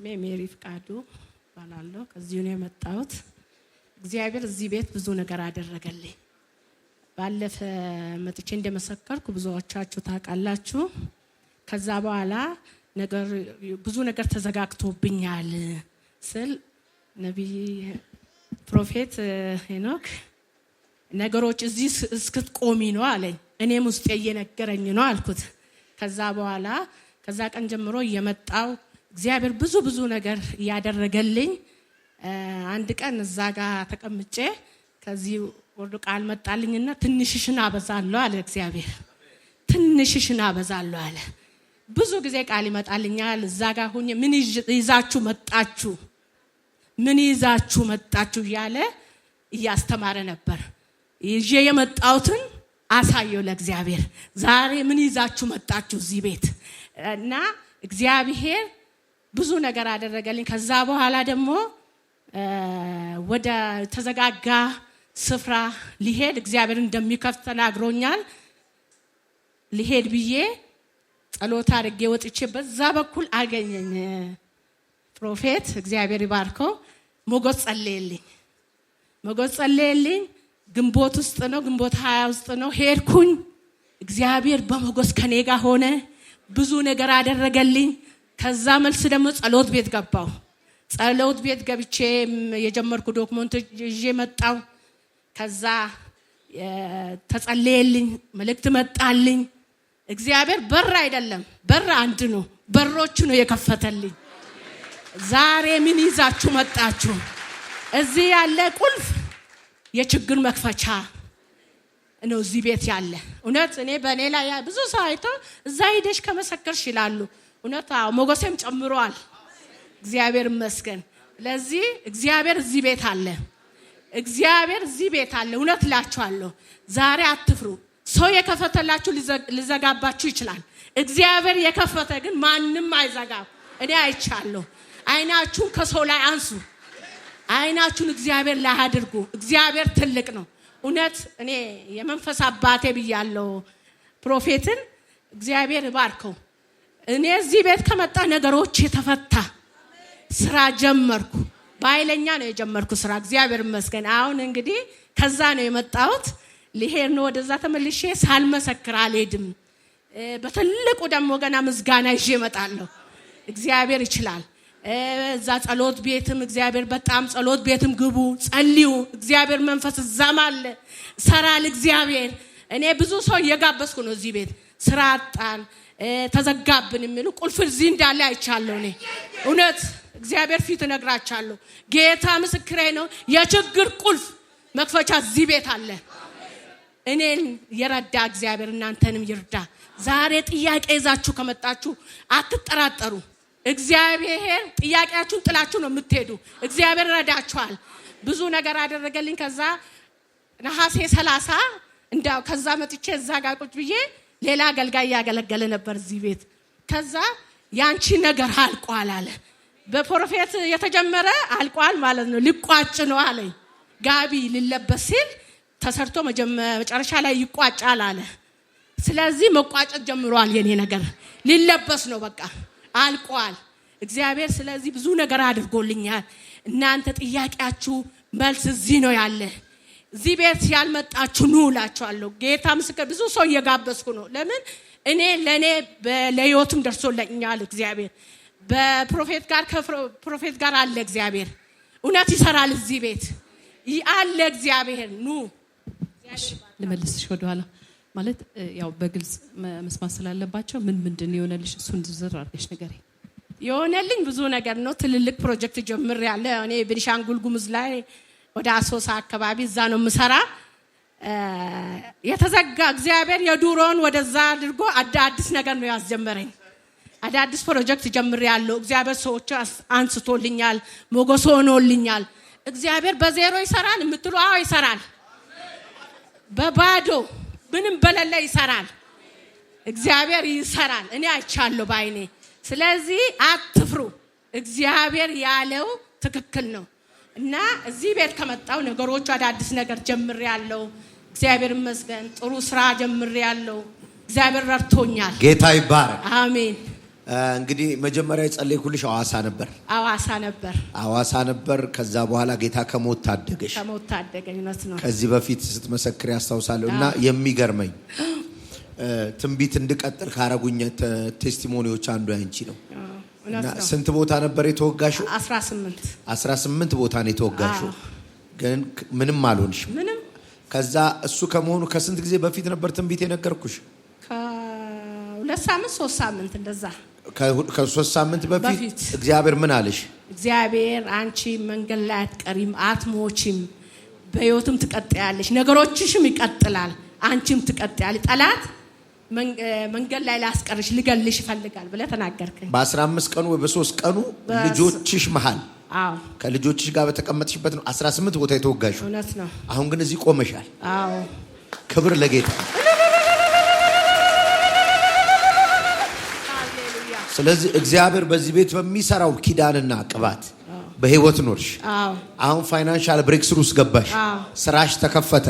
ስሜ ሜሪ ፍቃዱ ባላለሁ ከዚሁ ነው የመጣሁት። እግዚአብሔር እዚህ ቤት ብዙ ነገር አደረገልኝ። ባለፈ መጥቼ እንደመሰከርኩ ብዙዎቻችሁ ታውቃላችሁ። ከዛ በኋላ ብዙ ነገር ተዘጋግቶብኛል ስል ነብይ ፕሮፌት ሄኖክ ነገሮች እዚህ እስክትቆሚ ነው አለኝ። እኔም ውስጥ እየነገረኝ ነው አልኩት። ከዛ በኋላ ከዛ ቀን ጀምሮ እየመጣው እግዚአብሔር ብዙ ነገር ያደረገልኝ። አንድ ቀን እዛ ጋር ተቀምጬ ከዚህ ወርዶ ቃል መጣልኝና ትንሽሽን አበዛለሁ አለ እግዚአብሔር። ትንሽሽን አበዛለሁ አለ። ብዙ ጊዜ ቃል ይመጣልኛል። እዛ ጋር ሆኜ ምን ይዛችሁ መጣችሁ እያለ እያስተማረ ነበር። ይዤ የመጣሁትን አሳየው ለእግዚአብሔር። ዛሬ ምን ይዛችሁ መጣችሁ እዚህ ቤት እና እግዚአብሔር ብዙ ነገር አደረገልኝ። ከዛ በኋላ ደግሞ ወደ ተዘጋጋ ስፍራ ሊሄድ እግዚአብሔር እንደሚከፍት ተናግሮኛል። ሊሄድ ብዬ ጸሎት አድርጌ ወጥቼ በዛ በኩል አገኘኝ ፕሮፌት። እግዚአብሔር ይባርከው። ሞገስ ጸለየልኝ። ግንቦት ውስጥ ነው፣ ግንቦት 20 ውስጥ ነው። ሄድኩኝ። እግዚአብሔር በሞገስ ከኔ ጋር ሆነ። ብዙ ነገር አደረገልኝ። ከዛ መልስ ደግሞ ጸሎት ቤት ገባው። ጸሎት ቤት ገብቼ የጀመርኩ ዶክመንት ይዤ መጣው። ከዛ ተጸለየልኝ፣ መልእክት መጣልኝ። እግዚአብሔር በር አይደለም በር አንድ ነው፣ በሮቹ ነው የከፈተልኝ። ዛሬ ምን ይዛችሁ መጣችሁ? እዚህ ያለ ቁልፍ የችግር መክፈቻ ነው እዚህ ቤት ያለ። እውነት እኔ በኔ ላይ ብዙ ሰው አይቶ እዛ ሄደሽ ከመሰከርሽ ይላሉ። እውነት ሞገሴም ጨምሯል። እግዚአብሔር ይመስገን። ለዚህ እግዚአብሔር እዚህ ቤት አለ። እውነት እላችኋለሁ ዛሬ አትፍሩ። ሰው የከፈተላችሁ ሊዘጋባችሁ ይችላል። እግዚአብሔር የከፈተ ግን ማንም አይዘጋም። እኔ አይቻለሁ። አይናችሁን ከሰው ላይ አንሱ። አይናችሁን እግዚአብሔር ላይ አድርጉ። እግዚአብሔር ትልቅ ነው። እውነት እኔ የመንፈስ አባቴ ብያለሁ ፕሮፌትን። እግዚአብሔር ይባርከው። እኔ እዚህ ቤት ከመጣ ነገሮች የተፈታ ስራ ጀመርኩ። ባይለኛ ነው የጀመርኩ ስራ። እግዚአብሔር ይመስገን። አሁን እንግዲህ ከዛ ነው የመጣሁት። ልሄድ ነው ወደዛ ተመልሼ ሳልመሰክር አልሄድም። በትልቁ ደግሞ ገና ምስጋና ይዤ እመጣለሁ። እግዚአብሔር ይችላል። እዛ ጸሎት ቤትም እግዚአብሔር በጣም ጸሎት ቤትም ግቡ፣ ጸልዩ። እግዚአብሔር መንፈስ እዛም አለ፣ ሰራል እግዚአብሔር። እኔ ብዙ ሰው እየጋበዝኩ ነው እዚህ ቤት። ስራ አጣን ተዘጋብን የሚሉ ቁልፍ እዚህ እንዳለ አይቻለሁ። እኔ እውነት እግዚአብሔር ፊት እነግራችኋለሁ። ጌታ ምስክሬ ነው። የችግር ቁልፍ መክፈቻ እዚህ ቤት አለ። እኔን የረዳ እግዚአብሔር እናንተንም ይርዳ። ዛሬ ጥያቄ ይዛችሁ ከመጣችሁ አትጠራጠሩ። እግዚአብሔር ጥያቄያችሁን ጥላችሁ ነው የምትሄዱ። እግዚአብሔር ረዳችኋል። ብዙ ነገር አደረገልኝ። ከዛ ነሐሴ 30 እንዳው ከዛ መጥቼ እዛ ጋር ቁጭ ብዬ ሌላ አገልጋይ ያገለገለ ነበር እዚህ ቤት። ከዛ ያንቺ ነገር አልቋል አለ። በፕሮፌት የተጀመረ አልቋል ማለት ነው፣ ሊቋጭ ነው አለኝ። ጋቢ ሊለበስ ሲል ተሰርቶ መጨረሻ ላይ ይቋጫል አለ። ስለዚህ መቋጨት ጀምሯል። የኔ ነገር ሊለበስ ነው፣ በቃ አልቋል እግዚአብሔር። ስለዚህ ብዙ ነገር አድርጎልኛል። እናንተ ጥያቄያችሁ መልስ እዚህ ነው ያለ። እዚህ ቤት ያልመጣችሁ ኑ እላችኋለሁ። ጌታ ምስክር። ብዙ ሰው እየጋበዝኩ ነው። ለምን እኔ ለኔ ለህይወትም ደርሶልኛል እግዚአብሔር። ከፕሮፌት ጋር አለ እግዚአብሔር። እውነት ይሰራል እዚህ ቤት አለ እግዚአብሔር። ኑ ልመልስሽ ወደ ኋላ ማለት ያው በግልጽ መስማት ስላለባቸው ምንድን የሆነልሽ እሱን ዝርዝር አድርገሽ ንገሪ። የሆነልኝ ብዙ ነገር ነው። ትልልቅ ፕሮጀክት ጀምሬያለሁ። እኔ ቤኒሻንጉል ጉሙዝ ላይ ወደ አሶሳ አካባቢ እዛ ነው የምሰራ። የተዘጋ እግዚአብሔር የዱሮን ወደዛ አድርጎ አዲስ ነገር ነው ያስጀመረኝ። አዲስ ፕሮጀክት ጀምሬያለሁ። እግዚአብሔር ሰዎች አንስቶልኛል፣ ሞገስ ሆኖልኛል። እግዚአብሔር በዜሮ ይሰራል የምትሉ አዎ ይሰራል። በባዶ ምንም በሌለ ይሰራል። እግዚአብሔር ይሰራል። እኔ አይቻለሁ ባይኔ። ስለዚህ አትፍሩ። እግዚአብሔር ያለው ትክክል ነው እና እዚህ ቤት ከመጣው ነገሮች አዲስ ነገር ጀምሬያለሁ። እግዚአብሔር ይመስገን። ጥሩ ስራ ጀምሬያለሁ። እግዚአብሔር ረድቶኛል። ጌታ ይባረክ። አሜን። እንግዲህ መጀመሪያ የጸለይኩልሽ አዋሳ ነበር ከዛ በኋላ ጌታ ከሞት ታደገሽ ነው ከዚህ በፊት ስትመሰክር ያስታውሳለሁ እና የሚገርመኝ ትንቢት እንድቀጥል ካረጉኝ ቴስቲሞኒዎች አንዱ ያንቺ ነው እና ስንት ቦታ ነበር የተወጋሽው 18 ቦታ ነው የተወጋሽው ግን ምንም አልሆንሽም ከዛ እሱ ከመሆኑ ከስንት ጊዜ በፊት ነበር ትንቢት የነገርኩሽ ከ2 ሳምንት 3 ሳምንት እንደዛ ከ3 ሳምንት በፊት እግዚአብሔር ምን አለሽ እግዚአብሔር አንቺ መንገድ ላይ አትቀሪም አትሞቺም በህይወትም ትቀጥያለሽ ነገሮችሽም ይቀጥላል አንቺም ትቀጥያለሽ ጠላት መንገድ ላይ ላስቀርሽ ልገልሽ ይፈልጋል ብለ ተናገርከኝ በ15 ቀኑ ወይ በ3 ቀኑ ልጆችሽ መሃል ከልጆችሽ ጋር በተቀመጥሽበት ነው 18 ቦታ የተወጋሽው እውነት ነው አሁን ግን እዚህ ቆመሻል ክብር ለጌታ ስለዚህ እግዚአብሔር በዚህ ቤት በሚሰራው ኪዳንና ቅባት በህይወት ኖርሽ አሁን ፋይናንሻል ብሬክ ስሩ ውስጥ ገባሽ ስራሽ ተከፈተ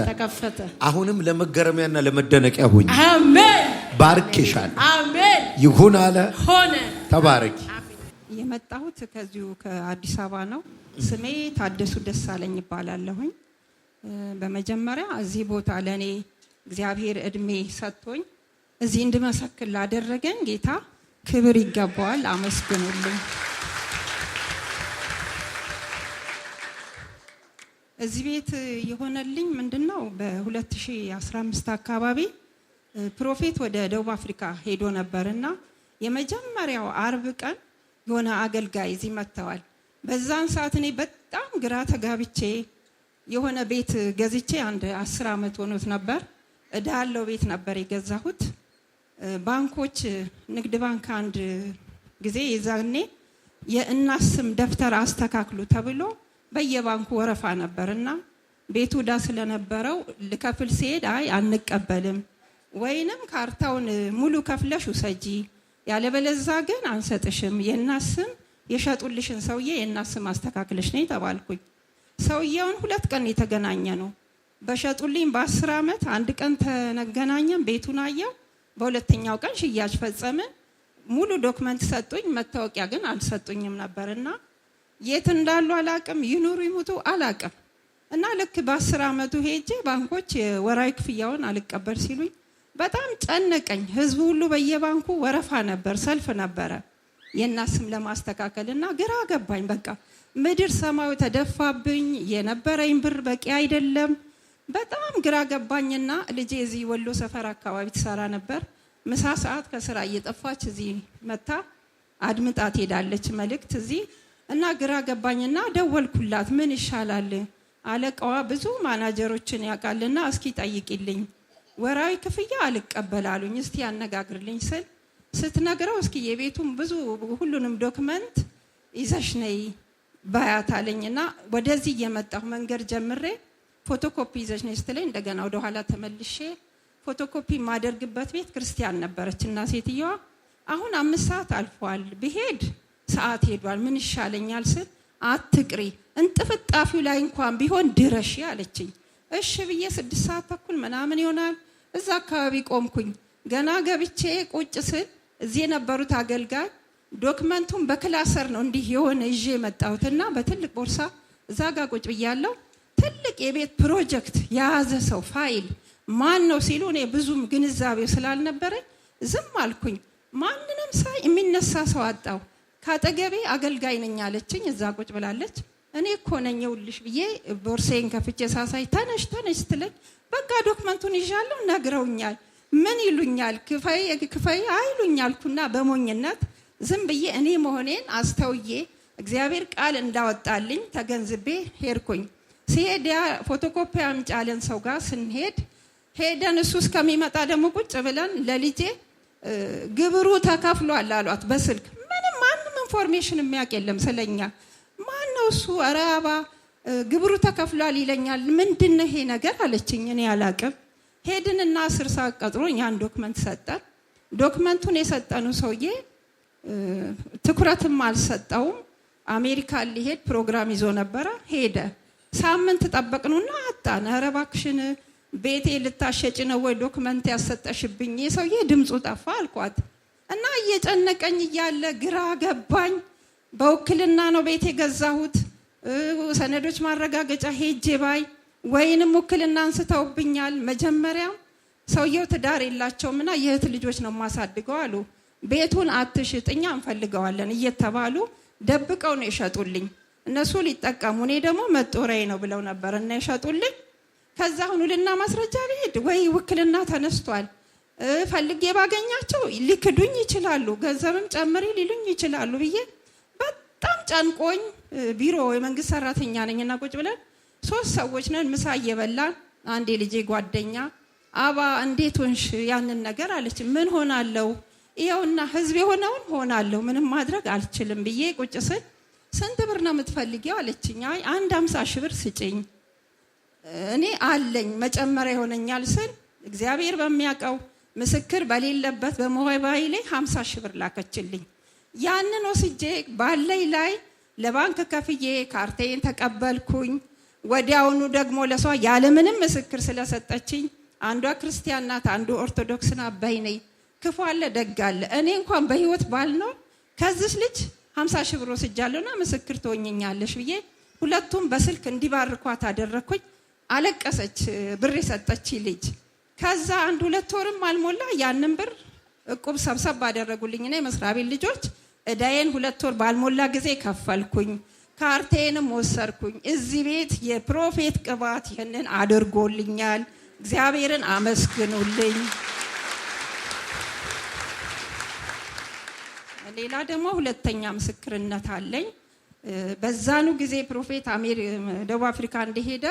አሁንም ለመገረሚያና ለመደነቂያ ሆኝ አሜን ባርኬሻል አሜን ይሁን አለ ሆነ ተባረክ የመጣሁት ከዚሁ ከአዲስ አበባ ነው ስሜ ታደሱ ደሳለኝ ይባላለሁኝ በመጀመሪያ እዚህ ቦታ ለኔ እግዚአብሔር እድሜ ሰጥቶኝ እዚህ እንድመሰክር ላደረገኝ ጌታ ክብር ይገባዋል አመስግኑልኝ እዚህ ቤት የሆነልኝ ምንድነው በ2015 አካባቢ ፕሮፌት ወደ ደቡብ አፍሪካ ሄዶ ነበርና የመጀመሪያው አርብ ቀን የሆነ አገልጋይ እዚህ መጥተዋል በዛን ሰዓት እኔ በጣም ግራ ተጋብቼ የሆነ ቤት ገዝቼ አንድ 10 አመት ሆኖት ነበር እዳለው ቤት ነበር የገዛሁት ባንኮች ንግድ ባንክ አንድ ጊዜ ይዛኔ የእናስም ደፍተር አስተካክሉ ተብሎ በየባንኩ ወረፋ ነበርና ቤቱ ዳ ስለነበረው ልከፍል ሲሄድ አይ አንቀበልም ወይንም ካርታውን ሙሉ ከፍለሽ ውሰጂ ያለበለዛ ግን አንሰጥሽም የናስም የሸጡልሽን ሰውዬ የናስም አስተካክለሽ ነይ ተባልኩኝ ሰውዬውን 2 ቀን የተገናኘ ነው በሸጡልኝ በ10 አመት አንድ ቀን ተገናኘን ቤቱን አየው በሁለተኛው ቀን ሽያጭ ፈጸመ ሙሉ ዶክመንት ሰጡኝ መታወቂያ ግን አልሰጡኝም ነበርና የት እንዳሉ አላቅም ይኑሩ ይሙቱ አላቅም እና ልክ በ10 አመቱ ሄጄ ባንኮች ወራይ ክፍያውን አልቀበል ሲሉኝ በጣም ጨነቀኝ ህዝቡ ሁሉ በየባንኩ ወረፋ ነበር ሰልፍ ነበር የናስም ለማስተካከልና ግራ ገባኝ በቃ ምድር ሰማዩ ተደፋብኝ የነበረኝ ብር በቂ አይደለም በጣም ግራ ገባኝና ልጄ እዚህ ወሎ ሰፈር አካባቢ ተሰራ ነበር ምሳ ሰዓት ከስራ እየጠፋች እዚህ መታ አድምጣት ሄዳለች መልእክት እዚህ እና ግራ ገባኝና ደወልኩላት ምን ይሻላል አለቃዋ ብዙ ማናጀሮችን ያቃልና እስኪ ጠይቂልኝ ወራዊ ክፍያ አልቀበላሉኝ እስቲ ያነጋግርልኝ ስል ስትነግረው እስኪ የቤቱን ብዙ ሁሉንም ዶክመንት ይዘሽ ነይ ባያታለኝና ወደዚህ የመጣሁ መንገድ ጀምሬ ፎቶኮፒ ይዘሽ ነይ ስትለኝ እንደገና ወደ ኋላ ተመልሼ ፎቶኮፒ ማደርግበት ቤት ክርስቲያን ነበረችና ሴትየዋ አሁን 5 ሰዓት አልፏል ብሄድ ሰዓት ሄዷል ምን ይሻለኛል ስል አትቅሪ እንጥፍጣፊው ላይ እንኳን ቢሆን ድረሽ ያለችኝ እሺ ብዬ 6 ሰዓት ተኩል ምናምን ይሆናል እዛ አካባቢ ቆምኩኝ ገና ገብቼ ቁጭ ስል እዚህ የነበሩት አገልጋይ ዶክመንቱን በክላሰር ነው እንዲህ የሆነ ይዤ መጣሁትና በትልቅ ቦርሳ እዛ ጋር ቁጭ ብያለሁ ትልቅ የቤት ፕሮጀክት ያዘ ሰው ፋይል ማን ነው ሲሉ እኔ ብዙም ግንዛቤው ስላልነበረኝ ዝም አልኩኝ ማንንም ሳይ የሚነሳ ሰው አጣው ካጠገቤ አገልጋይ ነኝ አለችኝ እዛ ቁጭ ብላለች እኔ እኮ ነኝ ይውልሽ ብዬ ቦርሴን ከፍቼ ሳሳይ ተነሽ ስትለኝ በቃ ዶክመንቱን ይዣለሁ ነግረውኛል ምን ይሉኛል ክፈይ አይሉኛልኩና በሞኝነት ዝም ብዬ እኔ መሆኔን አስተውዬ እግዚአብሔር ቃል እንዳወጣልኝ ተገንዝቤ ሄድኩኝ ሲሄድ ያ ፎቶኮፒ አምጫለን ሰው ጋር ስንሄድ ሄደን እሱ እስከሚመጣ ደግሞ ቁጭ ብለን ለልጄ ግብሩ ተከፍሏል አሏት በስልክ ማንም ኢንፎርሜሽን የሚያውቅ የለም ስለኛ ማን ነው እሱ አራባ ግብሩ ተከፍሏል ይለኛል ምንድነው ይሄ ነገር አለችኝ እኔ አላቅም ሄድንና 10 ሰዓት ቀጥሮኝ ያን ዶክመንት ሰጠን ዶክመንቱን የሰጠኑ ሰውዬ ትኩረትም አልሰጠውም አሜሪካ ሊሄድ ፕሮግራም ይዞ ነበር ሄደ ሳምንት ተጠበቅኑና አጣን ኧረ እባክሽን ቤቴ ልታሸጭ ነው ወይ ዶክመንት ያሰጠሽብኝ የሰውዬ ድምጹ ጠፋ አልኳት እና እየጨነቀኝ እያለ ግራ ገባኝ። በውክልና ነው ቤት የገዛሁት። ሰነዶች ማረጋገጫ ሄጄ ባይ ወይንም ውክልና አንስተውብኛል። መጀመሪያ ሰውየው ትዳር የላቸውምና የእህት ልጆች ነው ማሳድገው አሉ። ቤቱን አትሽጥ እኛ እንፈልገዋለን እየተባሉ ደብቀው ነው የሸጡልኝ። እነሱ ሊጠቀሙ እኔ ደግሞ መጦሪያዬ ነው ብለው ነበር እና የሸጡልኝ። ከዛ ሁሉልና ማስረጃ ቢሄድ ወይ ውክልና ተነስቷል ፈልጌ ባገኛቸው ሊክዱኝ ይችላሉ፣ ገንዘብም ጨምሪ ሊሉኝ ይችላሉ ብዬ በጣም ጨንቆኝ ቢሮ የመንግስት ሰራተኛ ነኝና ቁጭ ብለን 3 ሰዎች ነን ምሳ እየበላን አንዴ ልጄ ጓደኛ አባ እንዴት ሆንሽ ያንን ነገር አለች። ምን ሆናለው ይኸውና ህዝብ የሆነውን ሆናለሁ ምንም ማድረግ አልችልም ብዬ ቁጭ ስል ስንት ብር ነው የምትፈልጊው አለችኝ። አይ 50 ሺህ ብር ስጪኝ እኔ አለኝ መጨመሪያ ይሆነኛል ስል እግዚአብሔር በሚያውቀው ምስክር በሌለበት በሞባይል ላይ 50 ሺህ ብር ላከችልኝ። ያንን ወስጄ ባለይ ላይ ለባንክ ከፍዬ ካርቴን ተቀበልኩኝ። ወዲያውኑ ደግሞ ለሷ ያለምንም ምስክር ስለሰጠችኝ አንዷ ክርስቲያን ናት አንዱ ኦርቶዶክስ ናት በይነይ ክፉ አለ ደግ አለ እኔ እንኳን በህይወት ባልኖር ከዚህ ልጅ 50 ሺህ ብር ወስጃለሁና ምስክር ትሆኝኛለሽ ብዬ ሁለቱም በስልክ እንዲባርኳት አደረኩኝ። አለቀሰች ብር የሰጠች ልጅ። ከዛ 1-2 ወርም አልሞላ ያንን ብር እቁብ ሰብሰብ አደረጉልኝ እና የመስሪያ ቤት ልጆች እዳዬን 2 ወር ባልሞላ ጊዜ ከፈልኩኝ። ካርቴንም ወሰርኩኝ። እዚህ ቤት የፕሮፌት ቅባት ይሄንን አድርጎልኛል። እግዚአብሔርን አመስግኑልኝ። ሌላ ደግሞ ሁለተኛ ምስክርነት አለኝ። በዛኑ ጊዜ ፕሮፌት ደቡብ አፍሪካ እንደሄደ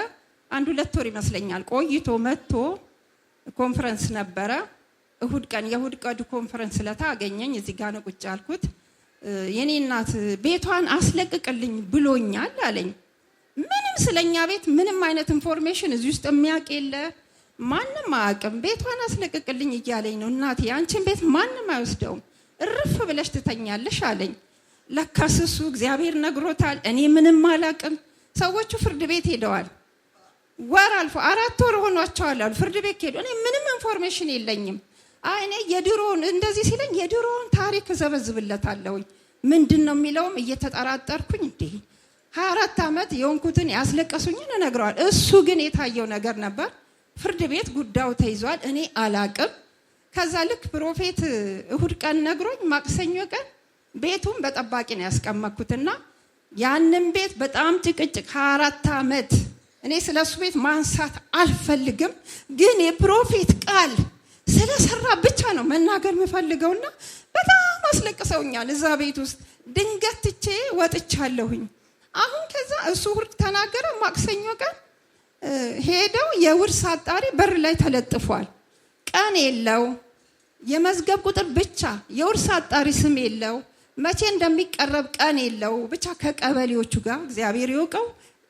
1-2 ወር ይመስለኛል ቆይቶ መጥቶ ኮንፈረንስ ነበረ። እሁድ ቀን የእሁድ ቀን ኮንፈረንስ ለታ አገኘኝ። እዚህ ጋር ነው ቁጭ ያልኩት። የኔ እናት ቤቷን አስለቅቅልኝ ብሎኛል አለኝ። ምንም ስለኛ ቤት ምንም አይነት ኢንፎርሜሽን እዚህ ውስጥ የሚያውቅ የለ ማንም አያውቅም። ቤቷን አስለቅቅልኝ እያለኝ ነው። እናቴ አንቺን ቤት ማንም አይወስደውም እርፍ ብለሽ ትተኛለሽ አለኝ። ለካስ እሱ እግዚአብሔር ነግሮታል። እኔ ምንም አላውቅም። ሰዎቹ ፍርድ ቤት ሄደዋል። ወር አልፎ 4 ወር ሆኗቸዋል አሉ። ፍርድ ቤት ሄዱ። እኔ ምንም ኢንፎርሜሽን የለኝም። እኔ የድሮውን እንደዚህ ሲለኝ የድሮውን ታሪክ ዘበዝብለታለሁ ምንድነው የሚለውም እየተጠራጠርኩኝ እንዴ 24 ዓመት የሆንኩትን ያስለቀሱኝን እነግረዋል። እሱ ግን የታየው ነገር ነበር። ፍርድ ቤት ጉዳዩ ተይዟል። እኔ አላቅም። ከዛ ልክ ፕሮፌት እሁድ ቀን ነግሮኝ ማክሰኞ ቀን ቤቱን በጠባቂ ነው ያስቀመጥኩትና ያንን ቤት በጣም ጭቅጭቅ 24 ዓመት እኔ ስለሱ ቤት ማንሳት አልፈልግም፣ ግን የፕሮፌት ቃል ስለሰራ ብቻ ነው መናገር የምፈልገውና በጣም አስለቅሰውኛል። እዛ ቤት ውስጥ ድንገት ትቼ ወጥቻለሁኝ። አሁን ከዛ እሱ እሁድ ተናገረ። ማክሰኞ ቀን ሄደው የውርስ አጣሪ በር ላይ ተለጥፏል። ቀን የለው የመዝገብ ቁጥር ብቻ፣ የውርስ አጣሪ ስም የለው፣ መቼ እንደሚቀረብ ቀን የለው። ብቻ ከቀበሌዎቹ ጋር እግዚአብሔር ይወቀው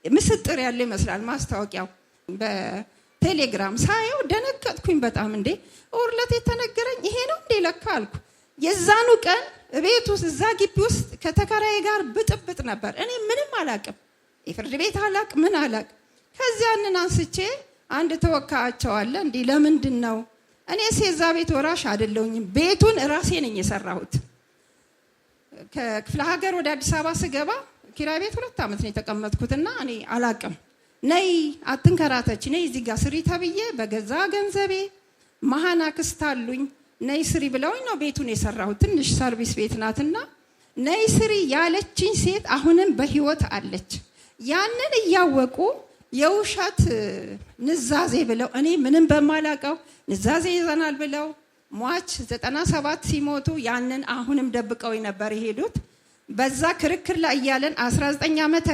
ምስጥር ያለው ይመስላል ማስታወቂያው። በቴሌግራም ሳየው ደነገጥኩኝ በጣም። እንዴ ኡርለት የተነገረኝ ይሄ ነው እንዴ ለካ አልኩ። የዛኑ ቀን ቤት ውስጥ እዛ ግቢ ውስጥ ከተከራዬ ጋር ብጥብጥ ነበር። እኔ ምንም አላቅም፣ የፍርድ ቤት አላቅ ምን አላቅ። ከዚያንን አንስቼ አንድ ተወካያቸው አለ። እንዴ ለምንድን ነው እኔ የዛ ቤት ወራሽ አይደለሁኝም፣ ቤቱን ራሴ ነኝ የሰራሁት። ከክፍለ ሀገር ወደ አዲስ አበባ ስገባ ኪራይ ቤት 2 ዓመት ነው የተቀመጥኩትና እኔ አላቅም። ነይ አትንከራተች፣ ነይ እዚህ ጋር ስሪ ተብዬ በገዛ ገንዘቤ መሃና ክስታሉኝ ነይ ስሪ ብለውኝ ነው ቤቱን የሰራሁት። ትንሽ ሰርቪስ ቤት ናትና ነይ ስሪ ያለችኝ ሴት አሁንም በህይወት አለች። ያንን እያወቁ የውሸት ንዛዜ ብለው እኔ ምንም በማላቀው ንዛዜ ይዘናል ብለው ሟች 97 ሲሞቱ ያንን አሁንም ደብቀው ነበር የሄዱት። በዛ ክርክር ላይ ያለን 19 ዓመት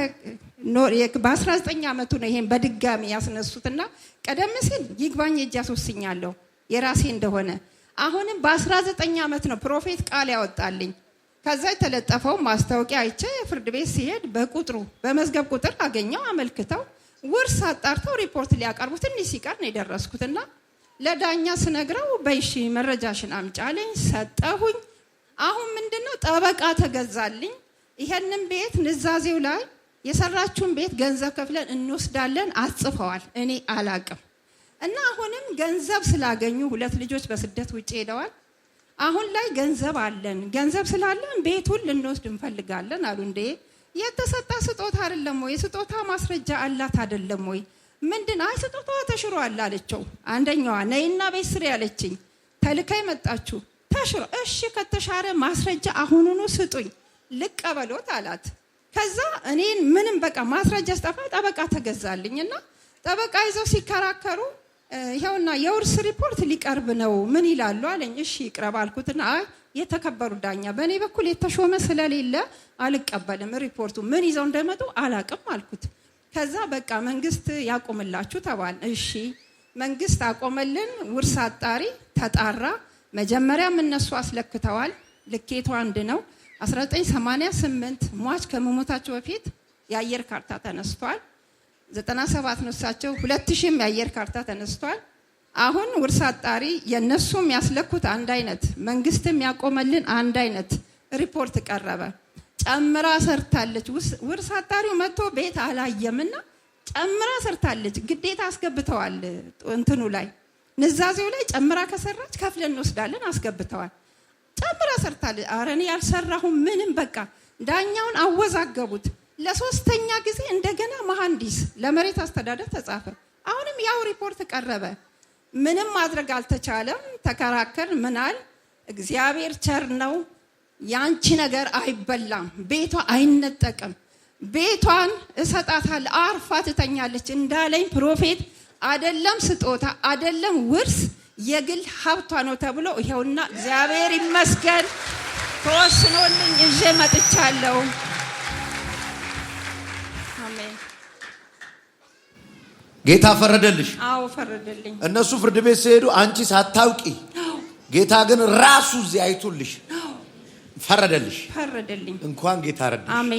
በ19 ዓመቱ ነው ይሄን በድጋሚ ያስነሱትና ቀደም ሲል ይግባኝ እጅ አስወስኛለሁ የራሴ እንደሆነ። አሁንም በ19 ዓመት ነው ፕሮፌት ቃል ያወጣልኝ። ከዛ የተለጠፈው ማስታወቂያ አይቼ ፍርድ ቤት ሲሄድ በቁጥሩ በመዝገብ ቁጥር አገኘው። አመልክተው ውርስ አጣርተው ሪፖርት ሊያቀርቡ ትንሽ ሲቀር ነው የደረስኩትና ለዳኛ ስነግረው በይሺ መረጃሽን አምጫለኝ ሰጠሁኝ። አሁን ምንድነው ጠበቃ ተገዛልኝ። ይሄንን ቤት ንዛዜው ላይ የሰራችውን ቤት ገንዘብ ከፍለን እንወስዳለን አጽፈዋል። እኔ አላቅም። እና አሁንም ገንዘብ ስላገኙ 2 ልጆች በስደት ውጪ ሄደዋል። አሁን ላይ ገንዘብ አለን፣ ገንዘብ ስላለን ቤቱን ልንወስድ እንፈልጋለን አሉ። እንዴ የተሰጣ ስጦታ አይደለም ወይ? የስጦታ ማስረጃ አላት አይደለም ወይ? ምንድን አይ ስጦታዋ ተሽሯል አለችው። አንደኛዋ ነይና ቤት ስሪ ያለችኝ ተልካይ መጣችሁ ተሽሮ። እሺ ከተሻረ ማስረጃ አሁኑኑ ስጡኝ ልቀበሎት አላት። ከዛ እኔን ምንም በቃ ማስረጃ ስጠፋ ጠበቃ ተገዛልኝና ጠበቃ ይዘው ሲከራከሩ ይሄውና የውርስ ሪፖርት ሊቀርብ ነው ምን ይላሉ አለኝ። እሺ ይቅረብ አልኩትና የተከበሩ ዳኛ በእኔ በኩል የተሾመ ስለሌለ አልቀበልም፣ ሪፖርቱ ምን ይዘው እንደመጡ አላቅም አልኩት። ከዛ በቃ መንግስት ያቆምላችሁ ተባል። እሺ መንግስት አቆመልን። ውርስ አጣሪ ተጣራ። መጀመሪያም እነሱ አስለክተዋል። ልኬቱ አንድ ነው። 1988 ሟች ከመሞታቸው በፊት የአየር ካርታ ተነስቷል። 97 ነው እሳቸው 2000ም የአየር ካርታ ተነስቷል። አሁን ውርስ አጣሪ የነሱም ያስለኩት አንድ አይነት መንግስትም ያቆመልን አንድ አይነት ሪፖርት ቀረበ። ጨምራ ሰርታለች። ውርስ አጣሪው መጥቶ ቤት አላየምና ጨምራ ሰርታለች። ግዴታ አስገብተዋል። እንትኑ ላይ ንዛዜው ላይ ጨምራ ከሰራች ከፍለን እንወስዳለን አስገብተዋል። ጨምራ ሰርታለች። ኧረ እኔ ያልሰራሁም ምንም በቃ ዳኛውን አወዛገቡት። ለሶስተኛ ጊዜ እንደገና መሐንዲስ ለመሬት አስተዳደር ተጻፈ። አሁንም ያው ሪፖርት ቀረበ። ምንም ማድረግ አልተቻለም። ተከራከር ምናል እግዚአብሔር ቸር ነው። ያንቺ ነገር አይበላም፣ ቤቷ አይነጠቅም፣ ቤቷን እሰጣታለሁ አርፋ ትተኛለች እንዳለኝ ፕሮፌት አይደለም ስጦታ አይደለም ውርስ የግል ሀብቷ ነው ተብሎ ይሄውና እግዚአብሔር ይመስገን ተወስኖልኝ ይዤ መጥቻለሁ። አሜን። ጌታ ፈረደልሽ? አዎ ፈረደልኝ። እነሱ ፍርድ ቤት ሲሄዱ አንቺ ሳታውቂ ጌታ ግን ራሱ እዚህ አይቶልሽ ፈረደልሽ። ፈረደልኝ። እንኳን ጌታ ረዳሽ። አሜን።